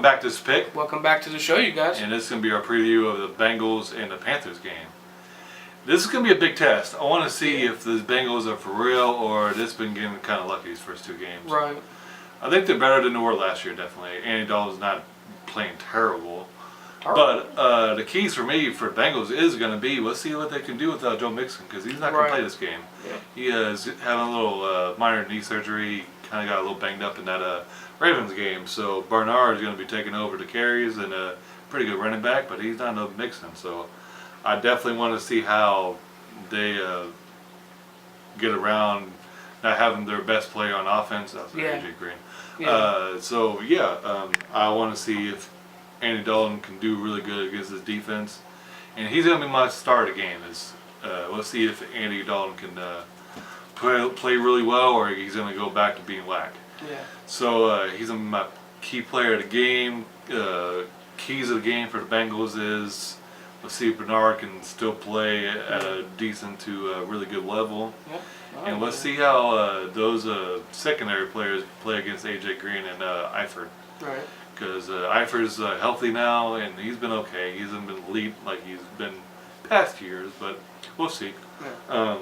Back to this pick. Welcome back to the show, you guys. And this is going to be our preview of the Bengals and the Panthers game. This is going to be a big test. I want to see if the Bengals are for real or this been getting kind of lucky these first two games. Right. I think they're better than they were last year, definitely. Andy Dalton's not playing terrible. But the keys for me for Bengals is going to be, let's see what they can do without Joe Mixon, because he's not going to play this game. Yeah. He is having a little minor knee surgery. Kind of got a little banged up in that Ravens game. So Bernard is going to be taking over the carries and a pretty good running back, but he's not no Mixon. So I definitely want to see how they get around not having their best player on offense. That's AJ Green. Yeah. I want to see if Andy Dalton can do really good against his defense, and he's going to be my star of the game. Let's see if Andy Dalton can play really well, or he's going to go back to being whack. Yeah. So he's going to be my key player of the game. Keys of the game for the Bengals is, let's see if Bernard can still play at a decent to really good level. Yeah. And let's see how those secondary players play against AJ Green and Eifert. Right. Because Eifert's healthy now, and he's been okay. He hasn't been elite like he's been past years, but we'll see. Yeah.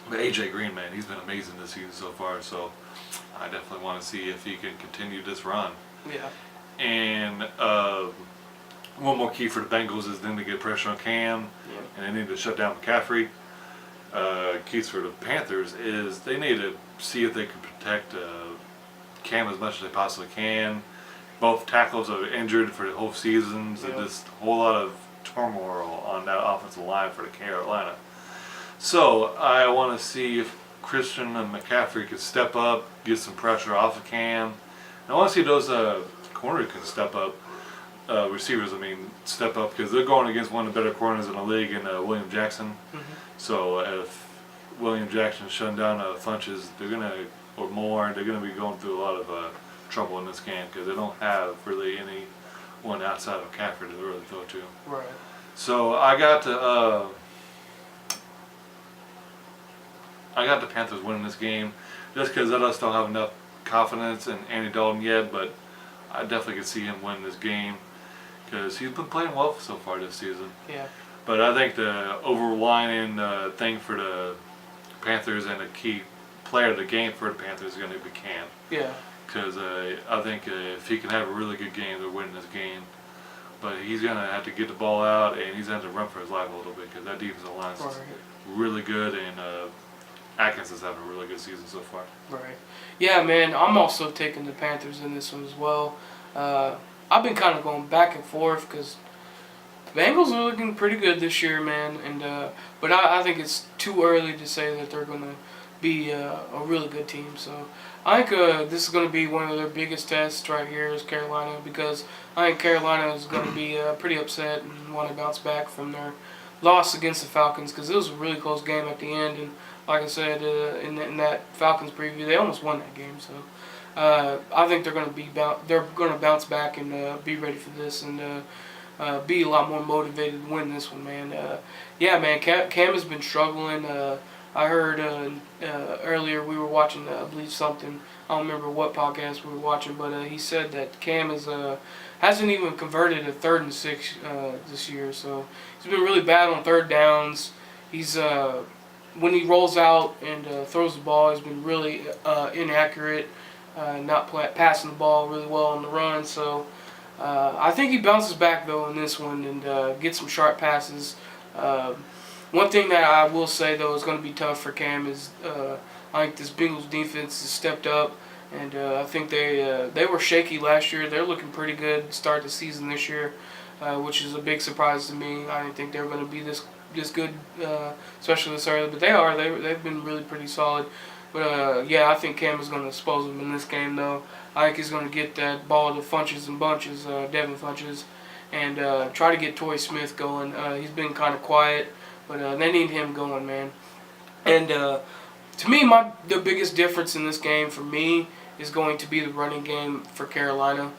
But AJ Green, man, he's been amazing this season so far, so I definitely want to see if he can continue this run. Yeah. And one more key for the Bengals is then to get pressure on Cam, and they need to shut down McCaffrey. Keys for the Panthers is they need to see if they can protect Cam as much as they possibly can. Both tackles are injured for the whole season, so just a whole lot of turmoil on that offensive line for the Carolina. So I want to see if Christian and McCaffrey can step up, get some pressure off of Cam. And I want to see those corners can step up, receivers, step up, because they're going against one of the better corners in the league in William Jackson. Mm-hmm. So if William Jackson shutting down Funches, they're going to be going through a lot of trouble in this game, because they don't have really anyone outside of McCaffrey to really throw to. Right. So I got the Panthers winning this game, just because I just don't have enough confidence in Andy Dalton yet, but I definitely can see him win this game, because he's been playing well so far this season. Yeah. But I think the overlining thing for the Panthers and the key player of the game for the Panthers is going to be Cam. Yeah. Because I think if he can have a really good game, they're winning this game. But he's going to have to get the ball out, and he's going to have to run for his life a little bit, because that defensive line is really good, and Atkins is having a really good season so far. Right. Yeah, man, I'm also taking the Panthers in this one as well. I've been kind of going back and forth, because the Bengals are looking pretty good this year, man. But I think it's too early to say that they're going to be a really good team. So I think this is going to be one of their biggest tests right here is Carolina, because I think Carolina is going to be pretty upset and want to bounce back from their loss against the Falcons, because it was a really close game at the end. And like I said in that Falcons preview, they almost won that game. So I think they're going to bounce back and be ready for this and be a lot more motivated to win this one, man. Yeah, man, Cam has been struggling. I heard earlier we were watching, I believe something, I don't remember what podcast we were watching, but he said that Cam hasn't even converted a 3rd and 6 this year. So he's been really bad on third downs. He's when he rolls out and throws the ball, he's been really inaccurate, not passing the ball really well on the run. So I think he bounces back though in this one and gets some sharp passes. One thing that I will say though is going to be tough for Cam is I think this Bengals defense has stepped up, and I think they were shaky last year. They're looking pretty good to start the season this year, which is a big surprise to me. I didn't think they were going to be this good, especially this early, but they are. They've been really pretty solid. But yeah, I think Cam is going to expose them in this game though. I think he's going to get that ball to Funches and Bunches, Devin Funches, and try to get Torrey Smith going. He's been kind of quiet, but they need him going, man. And to me, the biggest difference in this game for me is going to be the running game for Carolina.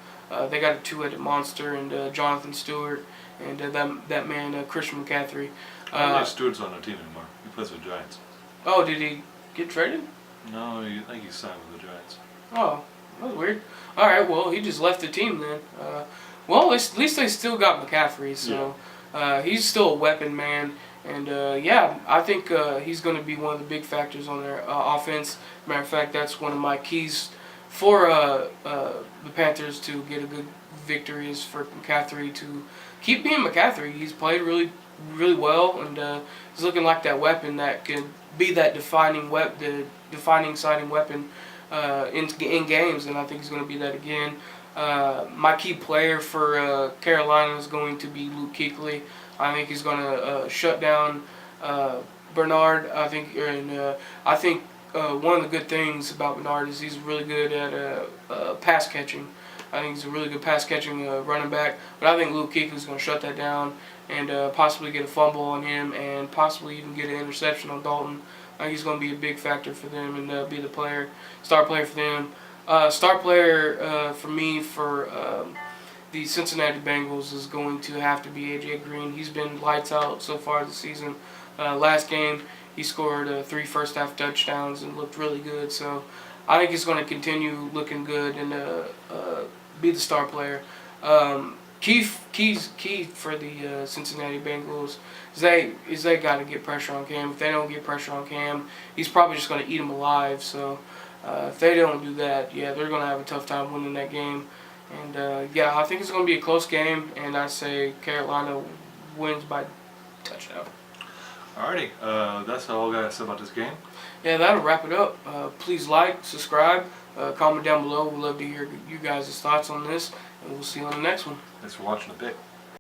They got a two-headed monster and Jonathan Stewart and that man Christian McCaffrey. I don't think Stewart's on the team anymore. He plays with the Giants. Oh, did he get traded? No, I think he signed with the Giants. Oh, That was weird. All right, well, he just left the team then. Well, at least they still got McCaffrey, so he's still a weapon, man. And yeah, I think he's going to be one of the big factors on their offense. Matter of fact, that's one of my keys for the Panthers to get a good victory is for McCaffrey to keep being McCaffrey. He's played really, really well, and he's looking like that weapon that can be that the defining siding weapon in games, and I think he's going to be that again. My key player for Carolina is going to be Luke Kuechly. I think he's going to shut down Bernard. I think one of the good things about Bernard is he's really good at pass catching. I think he's a really good pass catching running back. But I think Luke Kuechly is going to shut that down and possibly get a fumble on him and possibly even get an interception on Dalton. I think he's going to be a big factor for them and be the star player for them. Star player for me for the Cincinnati Bengals is going to have to be A.J. Green. He's been lights out so far this season. Last game, he scored 3 first-half touchdowns and looked really good. So I think he's going to continue looking good and be the star player. Key for the Cincinnati Bengals is they got to get pressure on Cam. If they don't get pressure on Cam, he's probably just going to eat them alive. So if they don't do that, yeah, they're going to have a tough time winning that game. And yeah, I think it's going to be a close game, and I say Carolina wins by touchdown. Alrighty, that's all I got to say about this game. Yeah, that'll wrap it up. Please like, subscribe, comment down below. We'd love to hear you guys' thoughts on this, and we'll see you on the next one. Thanks for watching the pick.